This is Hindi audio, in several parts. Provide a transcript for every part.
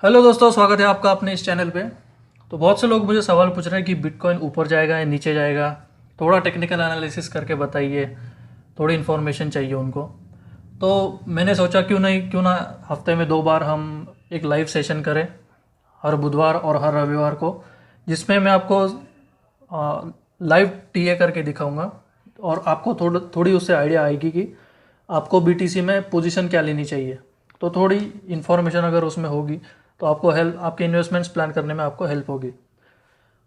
हेलो दोस्तों, स्वागत है आपका अपने इस चैनल पे। तो बहुत से लोग मुझे सवाल पूछ रहे हैं कि बिटकॉइन ऊपर जाएगा या नीचे जाएगा, थोड़ा टेक्निकल एनालिसिस करके बताइए, थोड़ी इन्फॉर्मेशन चाहिए उनको। तो मैंने सोचा क्यों ना हफ्ते में 2 बार हम एक लाइव सेशन करें, हर बुधवार और हर रविवार को, जिसमें मैं आपको लाइव टीए करके दिखाऊंगा और आपको थोड़ी उससे आइडिया आएगी कि आपको बीटीसी में पोजीशन क्या लेनी चाहिए। तो थोड़ी इन्फॉर्मेशन अगर उसमें होगी तो आपको हेल्प, आपके इन्वेस्टमेंट्स प्लान करने में आपको हेल्प होगी।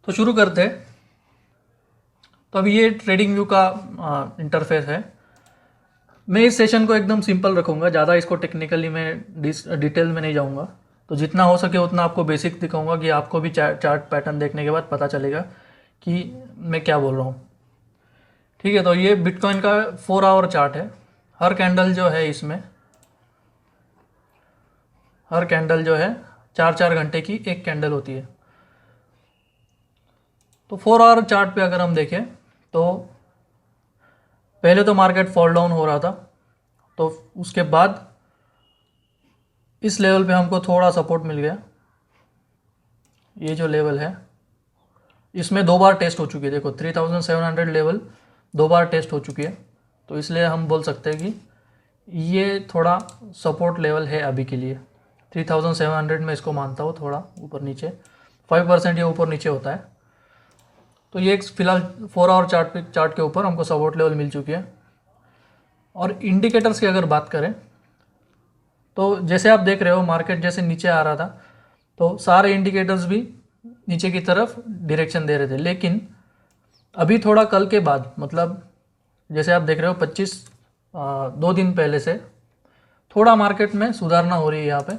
तो शुरू करते हैं। तो अब ये ट्रेडिंग व्यू का इंटरफेस है। मैं इस सेशन को एकदम सिंपल रखूँगा, ज़्यादा इसको टेक्निकली मैं डिटेल में नहीं जाऊँगा। तो जितना हो सके उतना आपको बेसिक दिखाऊँगा कि आपको भी चार्ट पैटर्न देखने के बाद पता चलेगा कि मैं क्या बोल रहा हूँ। ठीक है, तो ये बिटकॉइन का 4 आवर चार्ट है। हर कैंडल जो है इसमें, हर कैंडल जो है 4-4 घंटे की एक कैंडल होती है। तो 4 आवर चार्ट पे अगर हम देखें तो पहले तो मार्केट फॉल डाउन हो रहा था, तो उसके बाद इस लेवल पे हमको थोड़ा सपोर्ट मिल गया। ये जो लेवल है इसमें 2 बार टेस्ट हो चुकी है। देखो 3700 लेवल 2 बार टेस्ट हो चुकी है, तो इसलिए हम बोल सकते हैं कि ये थोड़ा सपोर्ट लेवल है अभी के लिए। 3700 में इसको मानता हूँ, थोड़ा ऊपर नीचे 5% ये ऊपर नीचे होता है। तो ये फिलहाल 4 आवर चार्ट के ऊपर हमको सपोर्ट लेवल मिल चुकी है। और इंडिकेटर्स की अगर बात करें तो जैसे आप देख रहे हो मार्केट जैसे नीचे आ रहा था, तो सारे इंडिकेटर्स भी नीचे की तरफ डायरेक्शन दे रहे थे। लेकिन अभी थोड़ा कल के बाद, मतलब जैसे आप देख रहे हो 2 दिन पहले से थोड़ा मार्केट में सुधारना हो रही है यहाँ पे।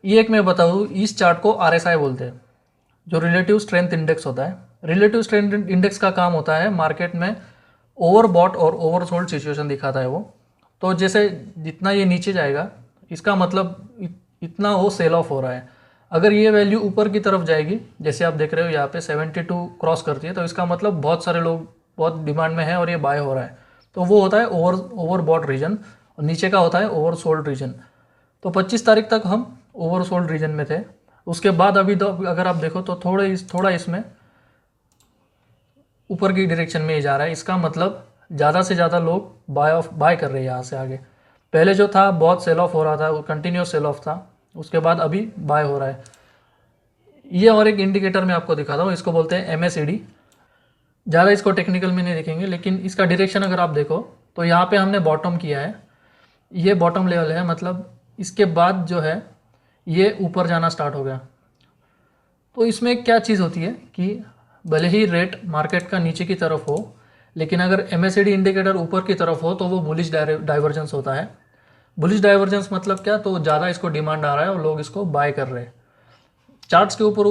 ये एक मैं बताऊँ, इस चार्ट को RSI बोलते हैं, जो रिलेटिव स्ट्रेंथ इंडेक्स होता है। रिलेटिव स्ट्रेंथ इंडेक्स का काम होता है मार्केट में ओवरबॉट और ओवरसोल्ड सिचुएशन दिखाता है वो। तो जैसे जितना ये नीचे जाएगा इसका मतलब इतना वो सेल ऑफ हो रहा है। अगर ये वैल्यू ऊपर की तरफ जाएगी, जैसे आप देख रहे हो यहाँ पे 72 क्रॉस करती है, तो इसका मतलब बहुत सारे लोग बहुत डिमांड में है और ये बाय हो रहा है। तो वो होता है ओवरबॉट रीजन, और नीचे का होता है ओवरसोल्ड रीजन। तो 25 तारीख तक हम ओवरसोल्ड रीजन में थे। उसके बाद अभी तो अगर आप देखो तो थोड़ा इसमें ऊपर की डायरेक्शन में ही जा रहा है। इसका मतलब ज़्यादा से ज़्यादा लोग बाय कर रहे हैं यहाँ से आगे। पहले जो था बहुत सेल ऑफ हो रहा था, वो कंटिन्यूस सेल ऑफ था, उसके बाद अभी बाय हो रहा है। ये और एक इंडिकेटर मैं आपको दिखाता हूँ, इसको बोलते हैं MACD। ज़्यादा इसको टेक्निकल में नहीं देखेंगे, लेकिन इसका डायरेक्शन अगर आप देखो तो यहाँ पे हमने बॉटम किया है, ये बॉटम लेवल है। मतलब इसके बाद जो है ये ऊपर जाना स्टार्ट हो गया। तो इसमें क्या चीज़ होती है कि भले ही रेट मार्केट का नीचे की तरफ हो, लेकिन अगर MACD इंडिकेटर ऊपर की तरफ हो तो वो बुलिश डाइवर्जेंस होता है। बुलिश डाइवर्जेंस मतलब क्या, तो ज़्यादा इसको डिमांड आ रहा है और लोग इसको बाय कर रहे हैं। चार्ट्स के ऊपर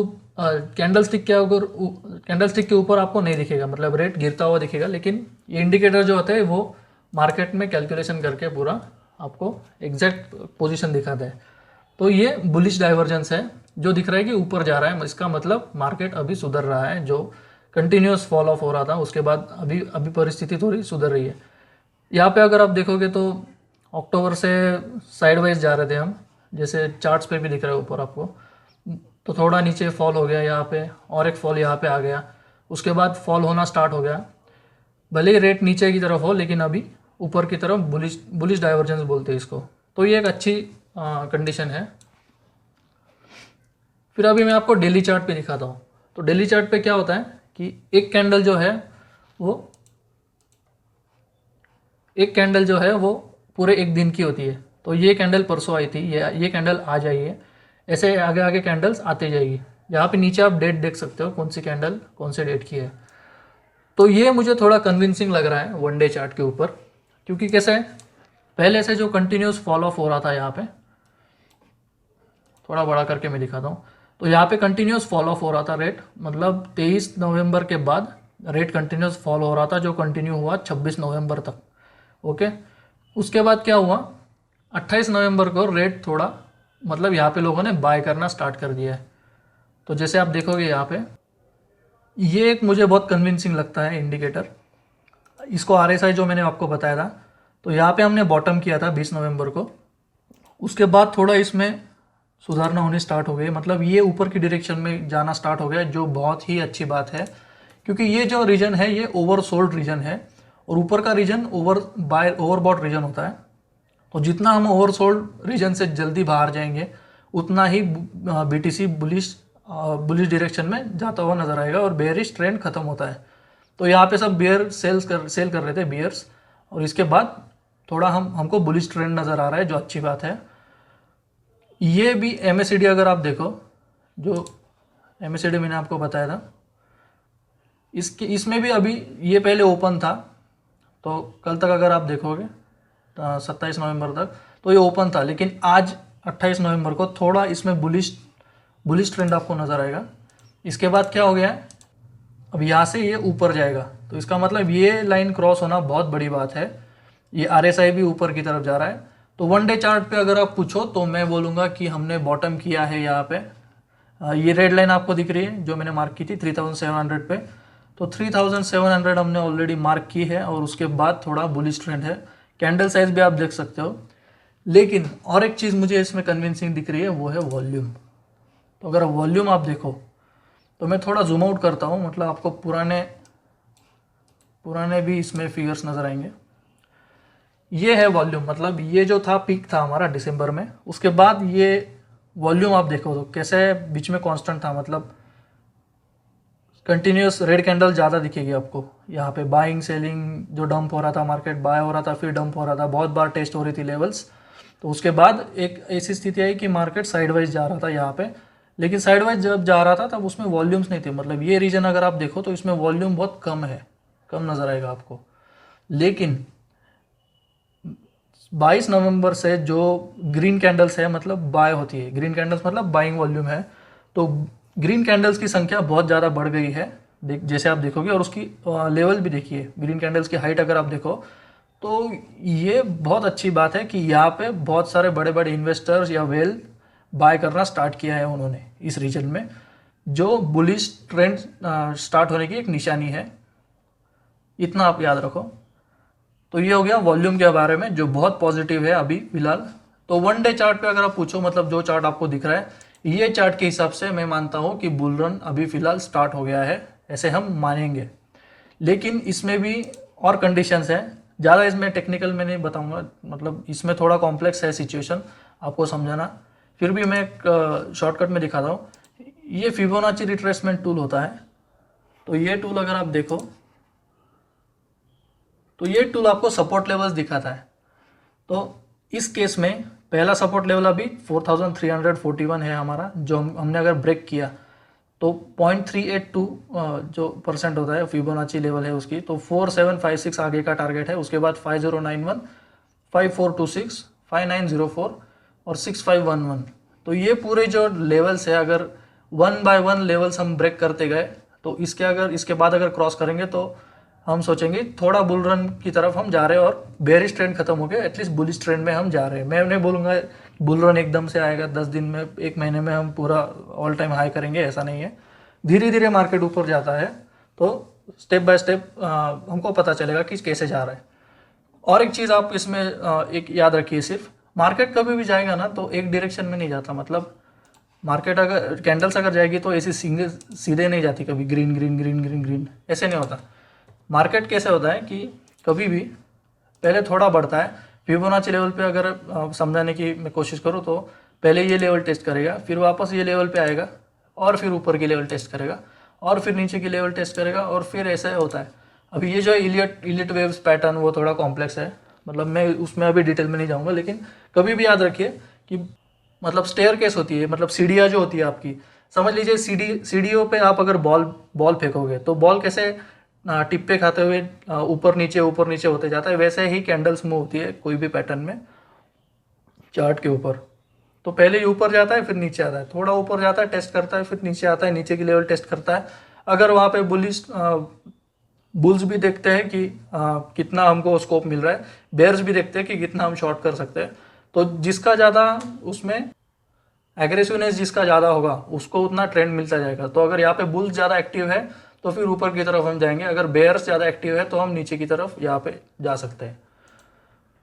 कैंडल स्टिक के ऊपर आपको नहीं दिखेगा, मतलब रेट गिरता हुआ दिखेगा, लेकिन ये इंडिकेटर जो होता है वो मार्केट में कैलकुलेशन करके पूरा आपको एग्जैक्ट पोजीशन दिखाता है। तो ये बुलिश डाइवर्जेंस है, जो दिख रहा है कि ऊपर जा रहा है, इसका मतलब मार्केट अभी सुधर रहा है। जो कंटिन्यूस फॉल ऑफ हो रहा था उसके बाद अभी अभी परिस्थिति थोड़ी सुधर रही है। यहाँ पे अगर आप देखोगे तो अक्टूबर से साइडवाइज जा रहे थे हम, जैसे चार्ट्स पे भी दिख रहा है ऊपर आपको। तो थोड़ा नीचे फॉल हो गया यहाँ पे, और एक फॉल यहाँ पे आ गया, उसके बाद फॉल होना स्टार्ट हो गया। भले ही रेट नीचे की तरफ हो, लेकिन अभी ऊपर की तरफ बुलिश डाइवर्जेंस बोलते हैं इसको। तो ये एक अच्छी कंडीशन है। फिर अभी मैं आपको डेली चार्ट पे दिखाता हूँ। तो डेली चार्ट पे क्या होता है कि एक कैंडल जो है वो पूरे एक दिन की होती है। तो ये कैंडल परसों आई थी, ये कैंडल आज आई है। ऐसे आगे आगे कैंडल्स आती जाएगी। यहाँ पे नीचे आप डेट देख सकते हो, कौन सी कैंडल कौन से डेट की है। तो ये मुझे थोड़ा कन्विंसिंग लग रहा है वन डे चार्ट के ऊपर, क्योंकि कैसा है, पहले से जो कंटिन्यूस फॉल ऑफ हो रहा था, यहाँ पे थोड़ा बड़ा करके मैं दिखाता हूँ। तो यहाँ पे कंटिन्यूस फॉल ऑफ हो रहा था रेट, मतलब 23 नवंबर के बाद रेट कंटिन्यूस फॉल हो रहा था, जो कंटिन्यू हुआ 26 नवंबर तक। ओके, उसके बाद क्या हुआ, 28 नवंबर को रेट थोड़ा, मतलब यहाँ पे लोगों ने बाय करना स्टार्ट कर दिया है। तो जैसे आप देखोगे यहाँ पे, ये एक मुझे बहुत कन्विंसिंग लगता है इंडिकेटर। इसको RSI जो मैंने आपको बताया था, तो यहाँ पे हमने बॉटम किया था 20 नवंबर को। उसके बाद थोड़ा इसमें सुधारना होनी स्टार्ट हो गई, मतलब ये ऊपर की डायरेक्शन में जाना स्टार्ट हो गया, जो बहुत ही अच्छी बात है, क्योंकि ये जो रीजन है ये ओवरसोल्ड रीजन है और ऊपर का रीजन ओवरबॉट रीजन होता है। तो जितना हम ओवरसोल्ड रीजन से जल्दी बाहर जाएंगे उतना ही बीटीसी बुलिश डायरेक्शन में जाता हुआ नजर आएगा और बेयरिश ट्रेंड खत्म होता है। तो यहाँ पे सब बेयर सेल कर रहे थे बियर्स, और इसके बाद थोड़ा हमको बुलिश ट्रेंड नज़र आ रहा है, जो अच्छी बात है। ये भी MACD अगर आप देखो, जो MACD मैंने आपको बताया था, इसमें भी अभी ये पहले ओपन था, तो कल तक अगर आप देखोगे 27 नवंबर तक तो ये ओपन था, लेकिन आज 28 नवंबर को थोड़ा इसमें बुलिश ट्रेंड आपको नज़र आएगा। इसके बाद क्या हो गया है, अब यहाँ से ये ऊपर जाएगा, तो इसका मतलब ये लाइन क्रॉस होना बहुत बड़ी बात है। ये RSI भी ऊपर की तरफ जा रहा है। तो वन डे चार्ट पे अगर आप पूछो तो मैं बोलूँगा कि हमने बॉटम किया है यहाँ पे। ये रेड लाइन आपको दिख रही है जो मैंने मार्क की थी 3700 पे, तो 3700 हमने ऑलरेडी मार्क की है और उसके बाद थोड़ा बुलिश ट्रेंड है। कैंडल साइज भी आप देख सकते हो, लेकिन और एक चीज़ मुझे इसमें कन्विंसिंग दिख रही है, वो है वॉल्यूम। तो अगर वॉल्यूम आप देखो, तो मैं थोड़ा जूम आउट करता हूँ, मतलब आपको पुराने भी इसमें फिगर्स नज़र आएंगे। ये है वॉल्यूम, मतलब ये जो था पीक था हमारा दिसंबर में, उसके बाद ये वॉल्यूम आप देखो तो कैसे बीच में कांस्टेंट था, मतलब कंटिन्यूस रेड कैंडल ज़्यादा दिखेगी आपको यहाँ पे। बाइंग सेलिंग जो डंप हो रहा था, मार्केट बाय हो रहा था फिर डंप हो रहा था, बहुत बार टेस्ट हो रही थी लेवल्स। तो उसके बाद एक ऐसी स्थिति आई कि मार्केट साइडवाइज जा रहा था यहाँ पे, लेकिन साइडवाइज जब जा रहा था तब उसमें वॉल्यूम्स नहीं थे। मतलब ये रीजन अगर आप देखो तो इसमें वॉल्यूम बहुत कम है, कम नज़र आएगा आपको। लेकिन 22 नवंबर से जो ग्रीन कैंडल्स है, मतलब बाय होती है, ग्रीन कैंडल्स मतलब बाइंग वॉल्यूम है, तो ग्रीन कैंडल्स की संख्या बहुत ज़्यादा बढ़ गई है, जैसे आप देखोगे। और उसकी लेवल भी देखिए, ग्रीन कैंडल्स की हाइट अगर आप देखो तो ये बहुत अच्छी बात है कि यहाँ पे बहुत सारे बड़े बड़े इन्वेस्टर्स या वेल बाय करना स्टार्ट किया है उन्होंने इस रीजन में, जो बुलिश ट्रेंड स्टार्ट होने की एक निशानी है। इतना आप याद रखो। तो ये हो गया वॉल्यूम के बारे में, जो बहुत पॉजिटिव है अभी फिलहाल। तो वन डे चार्ट पे अगर आप पूछो, मतलब जो चार्ट आपको दिख रहा है, ये चार्ट के हिसाब से मैं मानता हूँ कि बुल रन अभी फिलहाल स्टार्ट हो गया है, ऐसे हम मानेंगे। लेकिन इसमें भी और कंडीशंस हैं, ज़्यादा इसमें टेक्निकल मैं नहीं बताऊँगा, मतलब इसमें थोड़ा कॉम्प्लेक्स है सिचुएशन आपको समझाना, फिर भी मैं एक शॉर्टकट में दिखाता हूँ। ये फिबोनाची रिट्रेसमेंट टूल होता है, तो ये टूल अगर आप देखो तो ये टूल आपको सपोर्ट लेवल्स दिखाता है। तो इस केस में पहला सपोर्ट लेवल अभी 4341 है हमारा, जो हमने अगर ब्रेक किया तो 0.382 जो परसेंट होता है फिबोनाची लेवल है उसकी, तो 4756 आगे का टारगेट है। उसके बाद 5091, 5426, 5904 और 6511। तो ये पूरे जो लेवल्स है, अगर वन बाय वन लेवल्स हम ब्रेक करते गए तो इसके बाद अगर क्रॉस करेंगे तो हम सोचेंगे थोड़ा बुल रन की तरफ हम जा रहे हैं और बेयरिश ट्रेंड खत्म हो गया, एटलीस्ट बुलिश ट्रेंड में हम जा रहे हैं। मैं नहीं बोलूँगा बुल रन एकदम से आएगा 10 दिन में, 1 महीने में हम पूरा ऑल टाइम हाई करेंगे, ऐसा नहीं है। धीरे धीरे मार्केट ऊपर जाता है, तो स्टेप बाय स्टेप हमको पता चलेगा कि कैसे जा रहा है। और एक चीज़ आप इसमें एक याद रखिए, सिर्फ मार्केट कभी भी जाएगा ना तो एक डायरेक्शन में नहीं जाता। मतलब मार्केट अगर कैंडल्स अगर जाएगी तो ऐसे सीधे नहीं जाती, कभी green green green green green ऐसे नहीं होता। मार्केट कैसे होता है कि कभी भी पहले थोड़ा बढ़ता है, फिबोनाची लेवल पे अगर समझाने की मैं कोशिश करूँ तो पहले ये लेवल टेस्ट करेगा, फिर वापस ये लेवल पे आएगा और फिर ऊपर की लेवल टेस्ट करेगा और फिर नीचे की लेवल टेस्ट करेगा और फिर ऐसे होता है। अभी ये जो इलियट वेव्स पैटर्न वो थोड़ा कॉम्प्लेक्स है, मतलब मैं उसमें अभी डिटेल में नहीं जाऊँगा, लेकिन कभी भी याद रखिए कि मतलब स्टेयर केस होती है, मतलब सीढ़ियाँ जो होती है आपकी, समझ लीजिए सीढ़ियों पे आप अगर बॉल फेंकोगे तो बॉल कैसे टिप्पे खाते हुए ऊपर नीचे होते जाता है, वैसे ही कैंडल्स मूव होती है कोई भी पैटर्न में चार्ट के ऊपर। तो पहले ही ऊपर जाता है फिर नीचे आता है, थोड़ा ऊपर जाता है टेस्ट करता है, फिर नीचे आता है, नीचे की लेवल टेस्ट करता है। अगर वहाँ पे बुल्स भी देखते हैं कि कितना हमको स्कोप मिल रहा है, बेयर्स भी देखते हैं कि कितना हम शॉर्ट कर सकते हैं। तो जिसका ज़्यादा उसमें एग्रेसिवनेस जिसका ज़्यादा होगा उसको उतना ट्रेंड मिलता जाएगा। तो अगर यहाँ पे बुल्स ज़्यादा एक्टिव है तो फिर ऊपर की तरफ हम जाएंगे, अगर बेयर्स ज़्यादा एक्टिव है तो हम नीचे की तरफ यहाँ पे जा सकते हैं।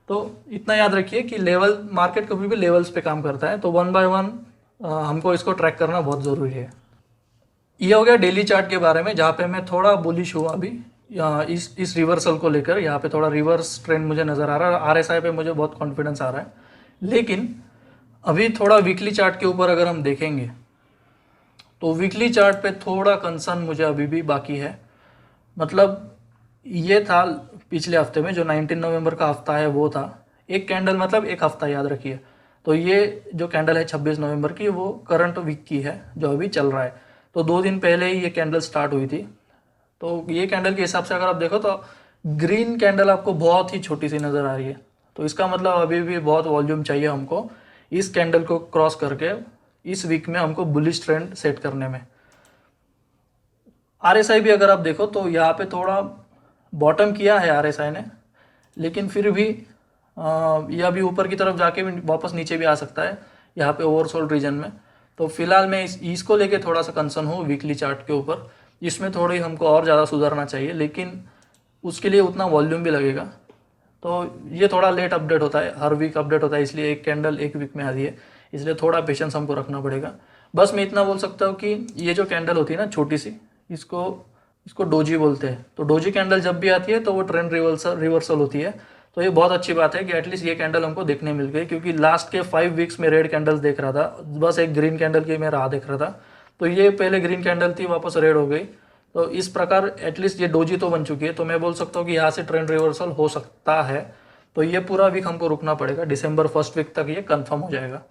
तो इतना याद रखिए कि लेवल मार्केट कभी भी लेवल्स पे काम करता है। तो वन बाय वन हमको इसको ट्रैक करना बहुत ज़रूरी है। ये हो गया डेली चार्ट के बारे में, जहाँ पे मैं थोड़ा बुलिश हुआ अभी इस रिवर्सल को लेकर। यहाँ पे थोड़ा रिवर्स ट्रेंड मुझे नज़र आ रहा है, आरएसआई पे मुझे बहुत कॉन्फिडेंस आ रहा है। लेकिन अभी थोड़ा वीकली चार्ट के ऊपर अगर हम देखेंगे तो वीकली चार्ट पे थोड़ा कंसर्न मुझे अभी भी बाकी है। मतलब ये था पिछले हफ्ते में जो 19 नवंबर का हफ्ता है वो था एक कैंडल, मतलब एक हफ्ता याद रखिए। तो ये जो कैंडल है 26 नवंबर की वो करंट वीक की है जो अभी चल रहा है। तो 2 दिन पहले ही ये कैंडल स्टार्ट हुई थी। तो ये कैंडल के हिसाब से अगर आप देखो तो ग्रीन कैंडल आपको बहुत ही छोटी सी नज़र आ रही है। तो इसका मतलब अभी भी बहुत वॉल्यूम चाहिए हमको इस कैंडल को क्रॉस करके इस वीक में हमको बुलिश ट्रेंड सेट करने में। आरएसआई भी अगर आप देखो तो यहाँ पे थोड़ा बॉटम किया है आरएसआई ने, लेकिन फिर भी यह अभी ऊपर की तरफ जाके भी वापस नीचे भी आ सकता है यहाँ पे ओवरसोल्ड रीजन में। तो फिलहाल मैं इसको लेके थोड़ा सा कंसर्न हूँ वीकली चार्ट के ऊपर। इसमें थोड़ी हमको और ज़्यादा सुधारना चाहिए, लेकिन उसके लिए उतना वॉल्यूम भी लगेगा। तो ये थोड़ा लेट अपडेट होता है, हर वीक अपडेट होता है, इसलिए एक कैंडल एक वीक में आती है, इसलिए थोड़ा पेशेंस हमको रखना पड़ेगा। बस मैं इतना बोल सकता हूँ कि ये जो कैंडल होती है ना छोटी सी, इसको डोजी बोलते हैं। तो डोजी कैंडल जब भी आती है तो वो ट्रेंड रिवर्सल होती है। तो ये बहुत अच्छी बात है कि एटलीस्ट ये कैंडल हमको देखने मिल गई, क्योंकि लास्ट के 5 वीक्स में रेड कैंडल्स देख रहा था, बस एक ग्रीन कैंडल की मैं राह देख रहा था। तो ये पहले ग्रीन कैंडल थी, वापस रेड हो गई। तो इस प्रकार एटलीस्ट ये डोजी तो बन चुकी है। तो मैं बोल सकता हूँ कि यहाँ से ट्रेंड रिवर्सल हो सकता है। तो ये पूरा वीक हमको रुकना पड़ेगा, दिसंबर फर्स्ट वीक तक ये कंफर्म हो जाएगा।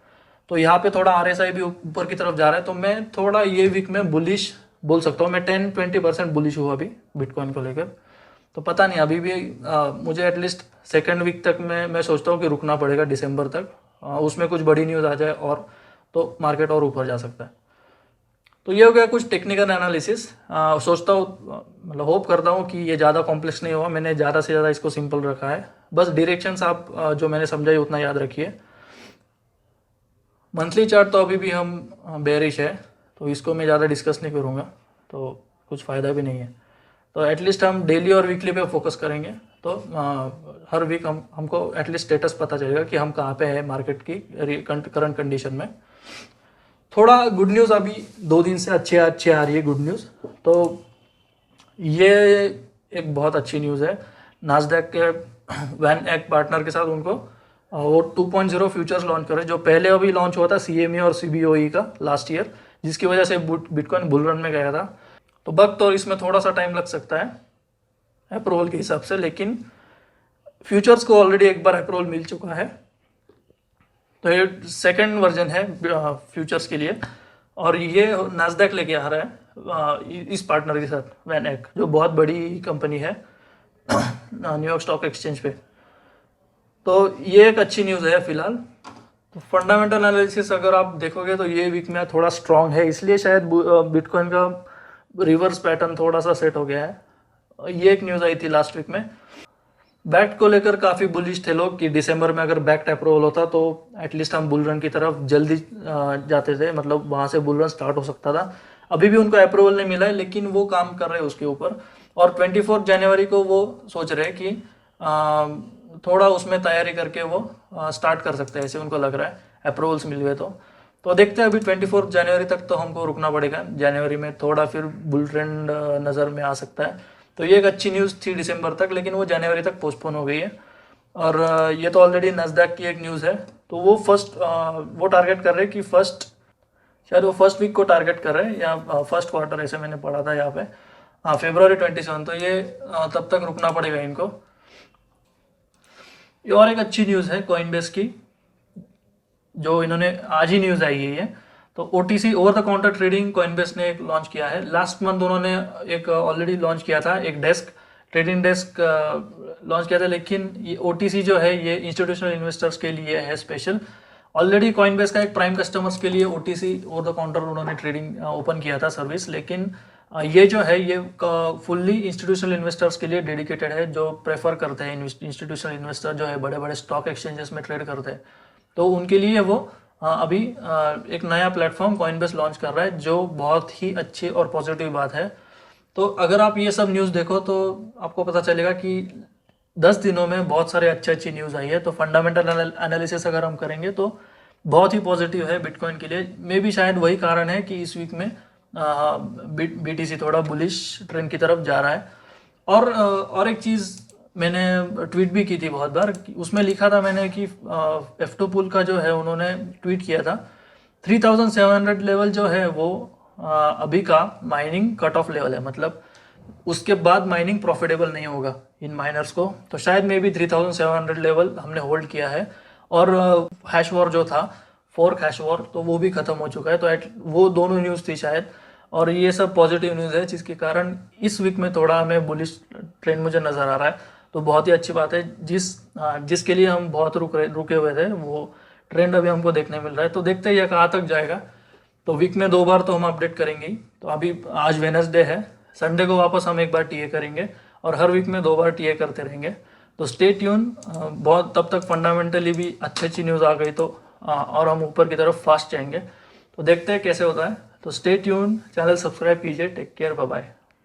तो यहाँ पे थोड़ा आरएसआई भी ऊपर की तरफ जा रहा है, तो मैं थोड़ा ये वीक में बुलिश बोल सकता हूँ। मैं 10-20% बुलिश हुआ अभी बिटकॉइन को लेकर। तो पता नहीं, अभी भी मुझे एटलीस्ट सेकेंड वीक तक मैं सोचता हूँ कि रुकना पड़ेगा दिसंबर तक। उसमें कुछ बड़ी न्यूज़ आ जाए और तो मार्केट और ऊपर जा सकता है। तो ये हो गया कुछ टेक्निकल एनालिसिस। सोचता हूँ, मतलब होप करता हूँ कि ये ज़्यादा कॉम्प्लेक्स नहीं हुआ, मैंने ज़्यादा से ज़्यादा इसको सिंपल रखा है। बस डायरेक्शंस आप जो मैंने समझाई उतना याद रखिए। मंथली चार्ट तो अभी भी हम बेरिश है, तो इसको मैं ज़्यादा डिस्कस नहीं करूँगा, तो कुछ फ़ायदा भी नहीं है। तो एटलीस्ट हम डेली और वीकली पे फोकस करेंगे। तो हर वीक हमको एटलीस्ट स्टेटस पता चलेगा कि हम कहाँ पे हैं मार्केट की करंट कंडीशन में। थोड़ा गुड न्यूज़ अभी 2 दिन से अच्छे आ रही है गुड न्यूज़। तो ये एक बहुत अच्छी न्यूज़ है। नास्डैक के वैन एग पार्टनर के साथ उनको वो 2.0 फ्यूचर्स लॉन्च कर रहे हैं, जो पहले अभी लॉन्च हुआ था CME और CBOE का लास्ट ईयर, जिसकी वजह से बिटकॉइन बुल रन में गया था। तो वक्त और इसमें थोड़ा सा टाइम लग सकता है अप्रूवल के हिसाब से, लेकिन फ्यूचर्स को ऑलरेडी एक बार अप्रूवल मिल चुका है। तो ये सेकंड वर्जन है फ्यूचर्स के लिए, और ये नास्डैक लेके आ रहा है इस पार्टनर के साथ, वैन एग, जो बहुत बड़ी कंपनी है न्यूयॉर्क स्टॉक एक्सचेंज पे। तो ये एक अच्छी न्यूज़ है फिलहाल। तो फंडामेंटल एनालिसिस अगर आप देखोगे तो ये वीक में थोड़ा स्ट्रांग है, इसलिए शायद बिटकॉइन का रिवर्स पैटर्न थोड़ा सा सेट हो गया है। ये एक न्यूज़ आई थी लास्ट वीक में। बैक्ट को लेकर काफ़ी बुलिश थे लोग कि दिसंबर में अगर बैक्ट अप्रूवल होता तो एटलीस्ट हम बुल रन की तरफ जल्दी जाते थे, मतलब वहाँ से बुल रन स्टार्ट हो सकता था। अभी भी उनको अप्रूवल नहीं मिला है, लेकिन वो काम कर रहे हैं उसके ऊपर। और 24 जनवरी को वो सोच रहे हैं कि थोड़ा उसमें तैयारी करके वो स्टार्ट कर सकते हैं, ऐसे उनको लग रहा है अप्रूवल्स मिल गए तो देखते हैं। अभी 24 जनवरी तक तो हमको रुकना पड़ेगा। जनवरी में थोड़ा फिर बुल ट्रेंड नज़र में आ सकता है। तो ये एक अच्छी न्यूज़ थी दिसंबर तक, लेकिन वो जनवरी तक पोस्टपोन हो गई है। और ये तो ऑलरेडी नस्डैक की एक न्यूज़ है। तो वो वो टारगेट कर रहे हैं कि शायद वो फर्स्ट वीक को टारगेट कर रहे हैं, या फर्स्ट क्वार्टर, ऐसे मैंने पढ़ा था यहाँ पे। February 27। तो ये तब तक रुकना पड़ेगा इनको। ये और एक अच्छी न्यूज़ है कॉइनबेस की, जो इन्होंने आज ही न्यूज़ आई है ये। तो OTC over the counter trading Coinbase ने एक लॉन्च किया है। लास्ट मंथ उन्होंने एक ऑलरेडी लॉन्च किया था, एक ट्रेडिंग डेस्क लॉन्च किया था, लेकिन ये OTC जो है ये इंस्टीट्यूशनल इन्वेस्टर्स के लिए है स्पेशल। ऑलरेडी कॉइनबेस का एक प्राइम कस्टमर्स के लिए OTC ओवर द काउंटर उन्होंने ट्रेडिंग ओपन किया था सर्विस, लेकिन ये जो है ये फुल्ली इंस्टीट्यूशनल इन्वेस्टर्स के लिए डेडिकेटेड है, जो प्रेफर करते हैं इंस्टीट्यूशनल इन्वेस्टर जो है बड़े बड़े स्टॉक एक्सचेंजेस में ट्रेड करते हैं। तो उनके लिए वो अभी एक नया प्लेटफॉर्म कॉइनबेस लॉन्च कर रहा है, जो बहुत ही अच्छी और पॉजिटिव बात है। तो अगर आप ये सब न्यूज़ देखो तो आपको पता चलेगा कि 10 दिनों में बहुत सारे अच्छी न्यूज़ आई है। तो फंडामेंटल एनालिसिस अगर हम करेंगे तो बहुत ही पॉजिटिव है बिटकॉइन के लिए। मे भी शायद वही कारण है कि इस वीक में बीटीसी थोड़ा बुलिश ट्रेंड की तरफ जा रहा है। और एक चीज़ मैंने ट्वीट भी की थी बहुत बार, उसमें लिखा था मैंने कि F2 पुल का जो है उन्होंने ट्वीट किया था 3700 लेवल जो है वो अभी का माइनिंग कट ऑफ लेवल है, मतलब उसके बाद माइनिंग प्रॉफिटेबल नहीं होगा इन माइनर्स को। तो शायद मे बी 3700 लेवल हमने होल्ड किया है। और हैश वॉर जो था, फोर्क हैश वॉर, तो वो भी खत्म हो चुका है। तो वो दोनों न्यूज़ थी शायद, और ये सब पॉजिटिव न्यूज़ है जिसके कारण इस वीक में थोड़ा हमें बुलिश ट्रेंड मुझे नज़र आ रहा है। तो बहुत ही अच्छी बात है। जिसके लिए हम बहुत रुके हुए थे वो ट्रेंड अभी हमको देखने मिल रहा है। तो देखते हैं ये कहाँ तक जाएगा। तो वीक में 2 बार तो हम अपडेट करेंगे ही। तो अभी आज वेडनेसडे है, संडे को वापस हम एक बार टीए करेंगे और हर वीक में 2 बार टीए करते रहेंगे। तो स्टे ट्यून। बहुत तब तक फंडामेंटली भी अच्छी न्यूज़ आ गई तो और हम ऊपर की तरफ फास्ट जाएंगे। तो देखते हैं कैसे होता है। तो स्टे ट्यून, चैनल सब्सक्राइब कीजिए। Take care, bye bye.